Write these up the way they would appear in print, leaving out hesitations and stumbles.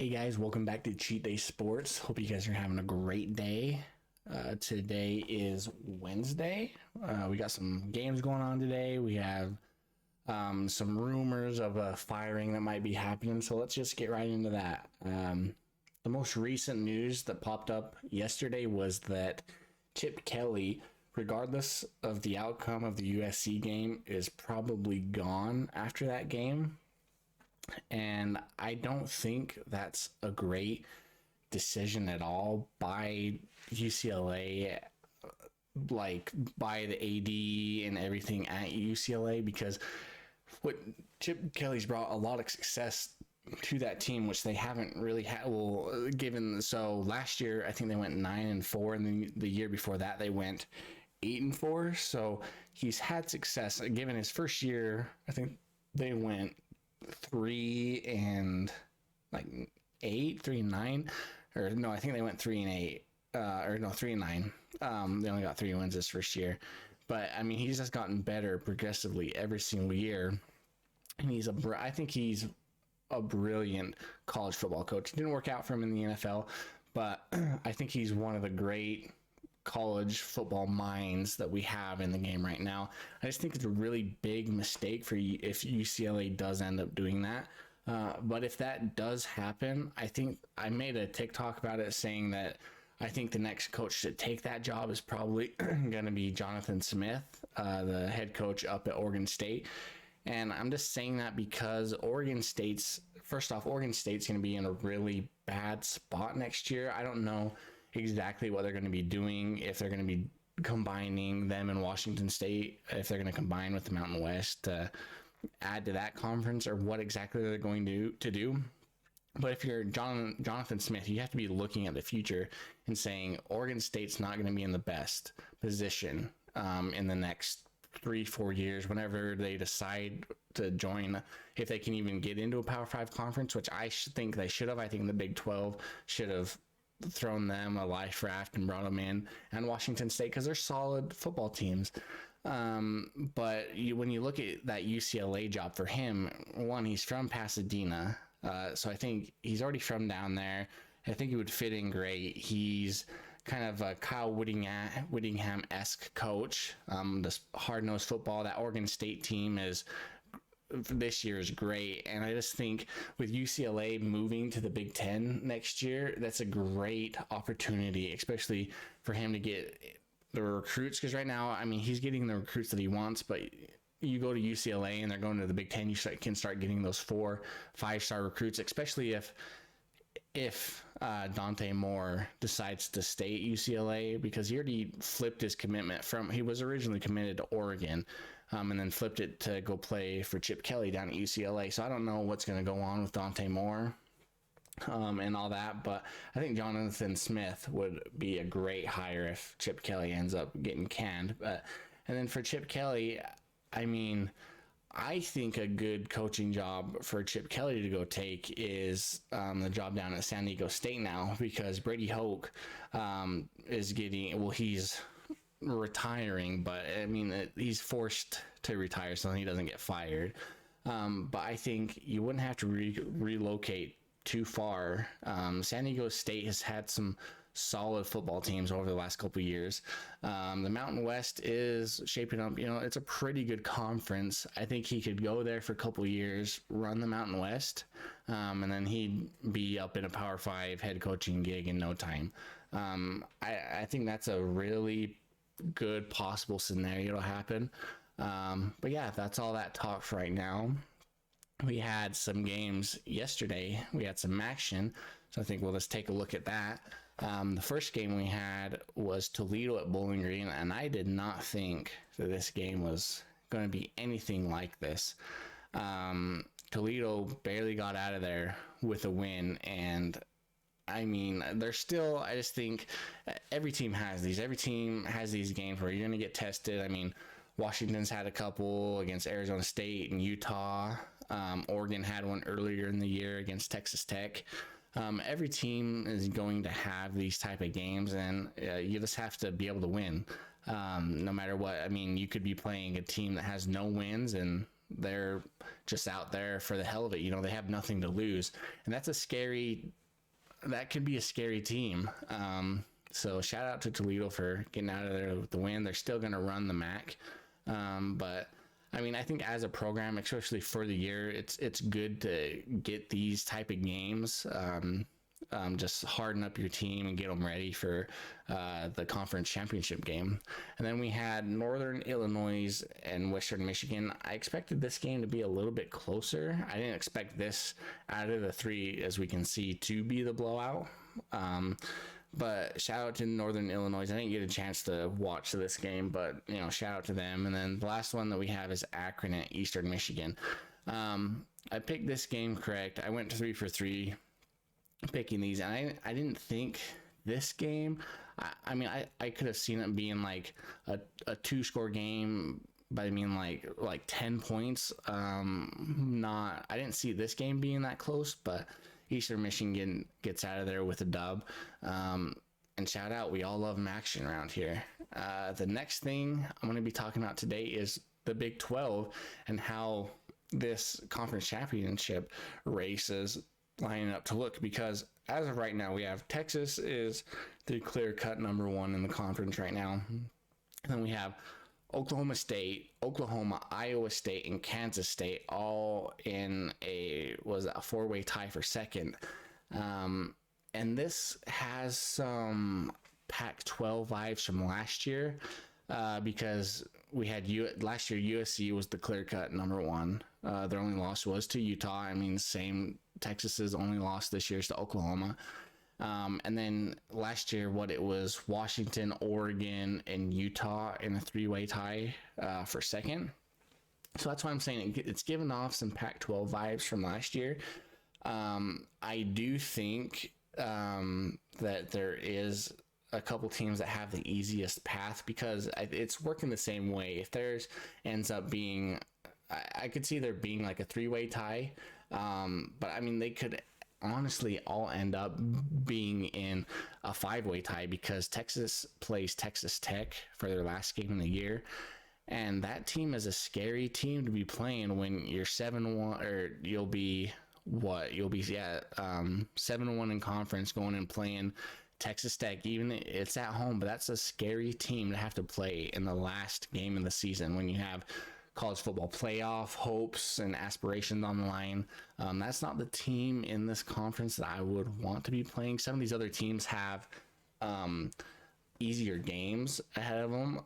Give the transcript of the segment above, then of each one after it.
Hey guys, welcome back to Cheat Day Sports. Hope you guys are having a great day. Today is Wednesday. We got some games going on today. We have some rumors of a firing that might be happening. So let's just get right into that. The most recent news that popped up yesterday was that Chip Kelly, regardless of the outcome of the USC game, is probably gone after that game. And I don't think that's a great decision at all by UCLA, like by the AD and everything at UCLA, because what Chip Kelly's brought a lot of success to that team, which they haven't really had. Well, given so last year I think they went 9-4, and then the year before that they went 8-4. So he's had success. Given his first year, I think they went 3-8, 3-9, or no, I think they went 3-8, or no, 3-9. They only got 3 wins this first year, but I mean, he's just gotten better progressively every single year, and I think he's a brilliant college football coach. It didn't work out for him in the NFL, but I think he's one of the great college football minds that we have in the game right now. I just think it's a really big mistake if UCLA does end up doing that. But if that does happen, I think I made a TikTok about it saying that I think the next coach to take that job is probably going to be Jonathan Smith, the head coach up at Oregon State. And I'm just saying that because Oregon State's going to be in a really bad spot next year. I don't know exactly what they're going to be doing, if they're going to be combining them and Washington State, if they're going to combine with the Mountain West to add to that conference, or what exactly they're going to do. But if you're Jonathan Smith, you have to be looking at the future and saying Oregon State's not going to be in the best position in the next 3-4 years, whenever they decide to join, if they can even get into a Power 5 conference, which I think they should have. I think the Big 12 should have thrown them a life raft and brought them in, and Washington State, because they're solid football teams. But when you look at that UCLA job for him, one, he's from Pasadena, so I think he's already from down there. I think he would fit in great. He's kind of a Kyle Whittingham-esque coach. This hard-nosed football. That Oregon State team this year is great, and I just think with UCLA moving to the Big Ten next year, that's a great opportunity, especially for him to get the recruits, because right now, I mean, he's getting the recruits that he wants, but you go to UCLA and they're going to the Big Ten, you can start getting those 4-5-star recruits, especially if Dante Moore decides to stay at UCLA, because he already flipped his commitment he was originally committed to Oregon, and then flipped it to go play for Chip Kelly down at UCLA. So I don't know what's going to go on with Dante Moore and all that, but I think Jonathan Smith would be a great hire if Chip Kelly ends up getting canned. And then for Chip Kelly, I mean, I think a good coaching job for Chip Kelly to go take is the job down at San Diego State now, because Brady Hoke is he's retiring, but I mean, he's forced to retire so he doesn't get fired. But I think you wouldn't have to relocate too far. San Diego State has had some solid football teams over the last couple of years. The Mountain West is shaping up, it's a pretty good conference. I think he could go there for a couple of years, run the Mountain West, and then he'd be up in a Power 5 head coaching gig in no time. I think that's a really good possible scenario to happen. But yeah, that's all that talk for right now. We had some games yesterday. We had some action, so I think we'll just take a look at that. The first game we had was Toledo at Bowling Green, and I did not think that this game was going to be anything like this. Toledo barely got out of there with a win, and I mean, I just think every team has these. Every team has these games where you're going to get tested. I mean, Washington's had a couple against Arizona State and Utah. Oregon had one earlier in the year against Texas Tech. Every team is going to have these type of games, and you just have to be able to win no matter what. I mean, you could be playing a team that has no wins, and they're just out there for the hell of it. You know, they have nothing to lose, and that could be a scary team. So shout out to Toledo for getting out of there with the win. They're still going to run the MAC, but I mean, I think as a program, especially for the year, it's good to get these type of games. Just harden up your team and get them ready for the conference championship game. And then we had Northern Illinois and Western Michigan. I expected this game to be a little bit closer. I didn't expect this out of the three, as we can see, to be the blowout. But shout out to Northern Illinois. I didn't get a chance to watch this game, but you know, shout out to them. And then the last one that we have is Akron at Eastern Michigan. I picked this game correct. I went 3 for 3 picking these, and I didn't think this game. I mean, I could have seen it being like a 2-score game, but I mean like 10 points. I didn't see this game being that close, but Eastern Michigan gets out of there with a dub. And shout out, we all love action around here. The next thing I'm going to be talking about today is the Big 12 and how this conference championship race is lining up to look, because as of right now, we have Texas is the clear-cut number 1 in the conference right now. And then we have Oklahoma State, Oklahoma, Iowa State, and Kansas State all in a 4-way tie for second. And this has some Pac-12 vibes from last year, because we had last year USC was the clear-cut number 1. Their only loss was to Utah. I mean, same. Texas's only loss this year is to Oklahoma. And then last year, it was Washington, Oregon, and Utah in a 3-way tie for second. So that's why I'm saying it's given off some Pac-12 vibes from last year. I do think that there is a couple teams that have the easiest path, because it's working the same way. If theirs ends up being, I could see there being like a 3-way tie. But I mean, they could honestly all end up being in a 5-way tie, because Texas plays Texas Tech for their last game of the year. And that team is a scary team to be playing when you're 7-1, or you'll be 7-1 in conference going and playing Texas Tech. Even it's at home, but that's a scary team to have to play in the last game of the season when you have college football playoff hopes and aspirations on the line. That's not the team in this conference that I would want to be playing. Some of these other teams have easier games ahead of them,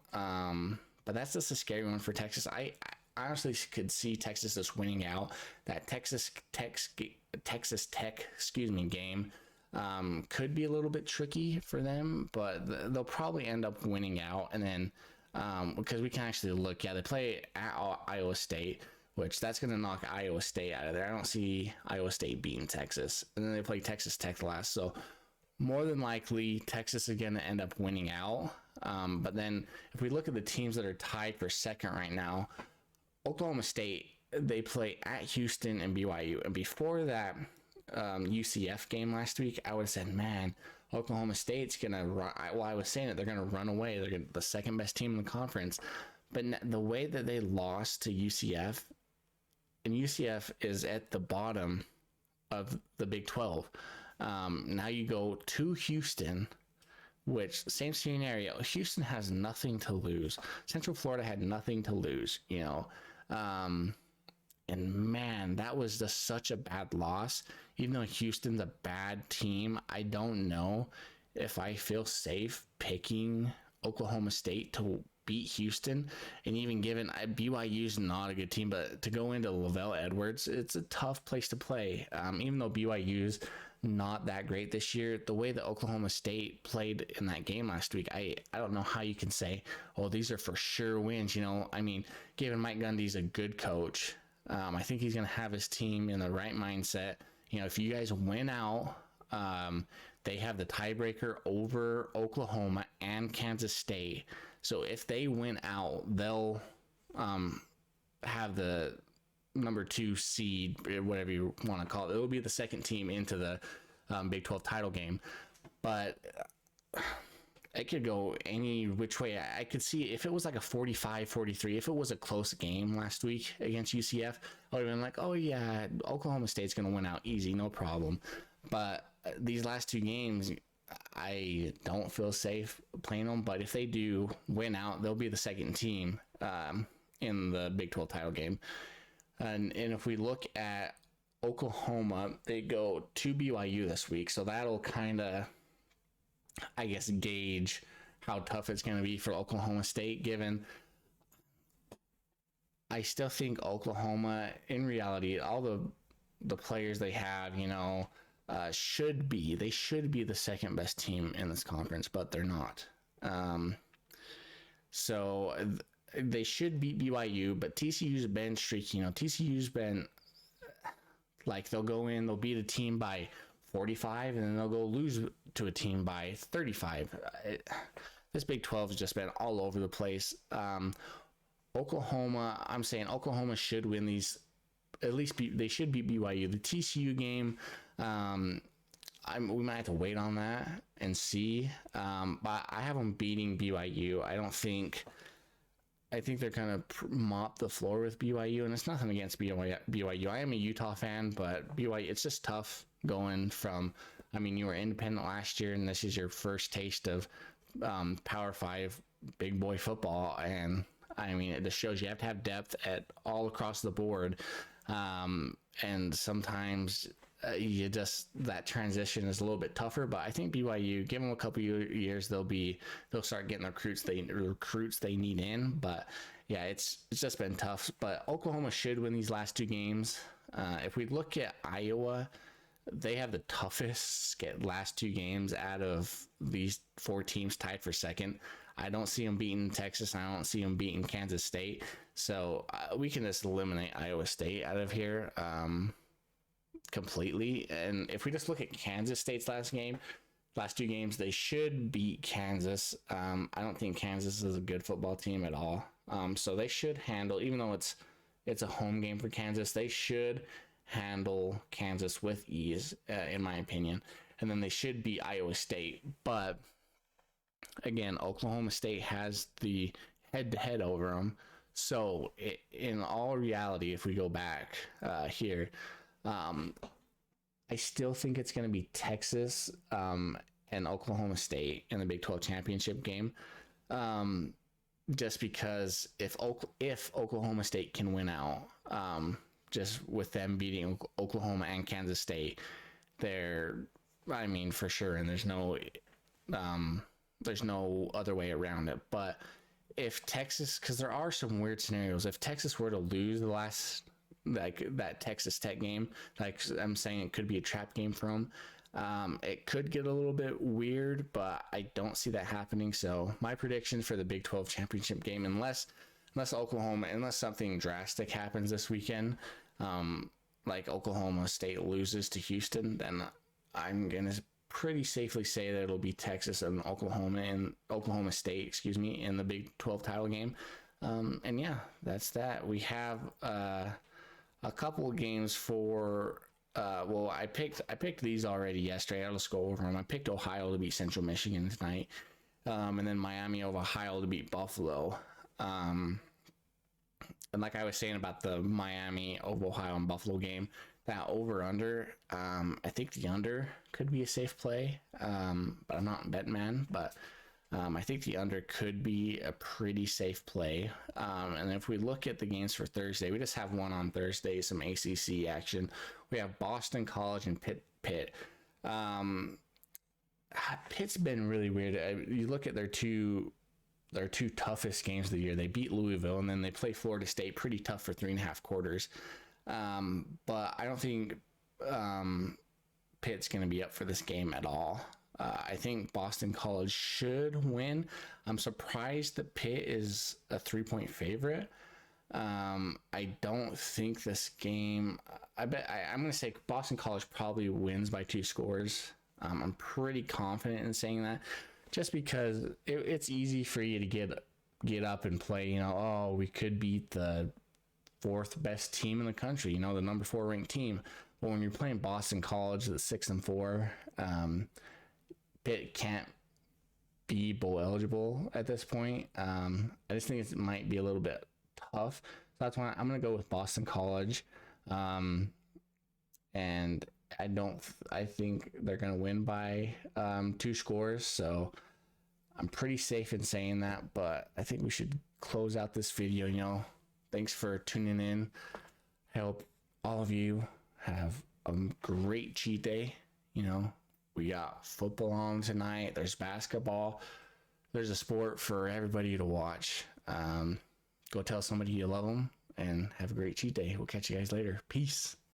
but that's just a scary one for Texas. I honestly could see Texas just winning out. That Texas Tech game could be a little bit tricky for them, but they'll probably end up winning out. And then because we can actually look, they play at Iowa State, which that's going to knock Iowa State out of there. I don't see Iowa State beating Texas. And then they play Texas Tech last. So more than likely, Texas is going to end up winning out. But then if we look at the teams that are tied for second right now, Oklahoma State, they play at Houston and BYU. And before that UCF game last week, I would have said, man, Oklahoma State's going to run. I was saying that they're going to run away. They're the second best team in the conference. But the way that they lost to UCF, and UCF is at the bottom of the Big 12. Now you go to Houston, which same scenario. Houston has nothing to lose. Central Florida had nothing to lose, and man, that was just such a bad loss. Even though Houston's a bad team, I don't know if I feel safe picking Oklahoma State to beat Houston. And even given BYU's not a good team, but to go into Lavelle Edwards, it's a tough place to play. Even though BYU's not that great this year, the way that Oklahoma State played in that game last week, I don't know how you can say, oh, these are for sure wins. I mean, given Mike Gundy's a good coach, I think he's going to have his team in the right mindset. If you guys win out, they have the tiebreaker over Oklahoma and Kansas State. So if they win out, they'll have the number 2 seed, whatever you want to call it. It will be the second team into the Big 12 title game. But it could go any which way. I could see if it was like a 45-43, if it was a close game last week against UCF, I would have been like, oh yeah, Oklahoma State's going to win out easy, no problem. But these last two games, I don't feel safe playing them. But if they do win out, they'll be the second team in the Big 12 title game. And if we look at Oklahoma, they go to BYU this week. So that'll kind of, I guess, gauge how tough it's going to be for Oklahoma State, given I still think Oklahoma, in reality, all the players they have, should be the second best team in this conference, but they're not. So they should beat BYU, but TCU's been streaky. TCU's been like, they'll go in, they'll beat a team by 45, and then they'll go lose to a team by 35. This Big 12 has just been all over the place. Oklahoma, I'm saying Oklahoma should win these. At least they should beat BYU. The TCU game, we might have to wait on that and see. But I have them beating BYU. I think they're going to mop the floor with BYU, and it's nothing against BYU. I am a Utah fan, but BYU, it's just tough going from, you were independent last year, and this is your first taste of Power 5 big boy football. And it just shows you have to have depth at all across the board. And sometimes that transition is a little bit tougher, but I think BYU, give them a couple years, they'll start getting the recruits they need in. But yeah, it's just been tough. But Oklahoma should win these last two games. If we look at Iowa, they have the toughest last two games out of these four teams tied for second. I don't see them beating Texas. I don't see them beating Kansas State. So we can just eliminate Iowa State out of here completely. And if we just look at Kansas State's last two games, they should beat Kansas. I don't think Kansas is a good football team at all. So they should handle, even though it's a home game for Kansas, they should handle Kansas with ease, in my opinion. And then they should beat Iowa State. But again, Oklahoma State has the head-to-head over them. So in all reality, if we go back here, I still think it's going to be Texas and Oklahoma State in the Big 12 championship game. Just because if Oklahoma State can win out, just with them beating Oklahoma and Kansas State, they're, for sure, and there's no other way around it. But if Texas, because there are some weird scenarios, if Texas were to lose the last, that Texas Tech game, like I'm saying, it could be a trap game for them. It could get a little bit weird, but I don't see that happening. So my prediction for the Big 12 championship game, unless something drastic happens this weekend, like Oklahoma State loses to Houston, then I'm going to pretty safely say that it'll be Texas and Oklahoma State, in the Big 12 title game. And yeah, that's that. We have a couple of games for I picked these already yesterday. I'll just go over them. I picked Ohio to beat Central Michigan tonight, and then Miami of Ohio to beat Buffalo. And like I was saying about the Miami of Ohio and Buffalo game, that over-under, I think the under could be a safe play, but I'm not a betting man, but I think the under could be a pretty safe play. And if we look at the games for Thursday, we just have one on Thursday, some ACC action. We have Boston College and Pitt. Pitt's been really weird. You look at their two toughest games of the year. They beat Louisville, and then they play Florida State pretty tough for 3.5 quarters. But I don't think Pitt's going to be up for this game at all. I think Boston College should win. I'm surprised that Pitt is a 3-point favorite. I don't think this game, I'm going to say Boston College probably wins by 2 scores. I'm pretty confident in saying that, just because it's easy for you to get up and play, we could beat the 4th best team in the country, the number 4 ranked team. But when you're playing Boston College, that's 6-4, Pitt can't be bowl eligible at this point. I just think it might be a little bit tough. So that's why I'm gonna go with Boston College. And I think they're gonna win by 2 scores. So I'm pretty safe in saying that, but I think we should close out this video. Thanks for tuning in. I hope all of you have a great cheat day. We got football on tonight. There's basketball. There's a sport for everybody to watch. Go tell somebody you love them and have a great cheat day. We'll catch you guys later. Peace.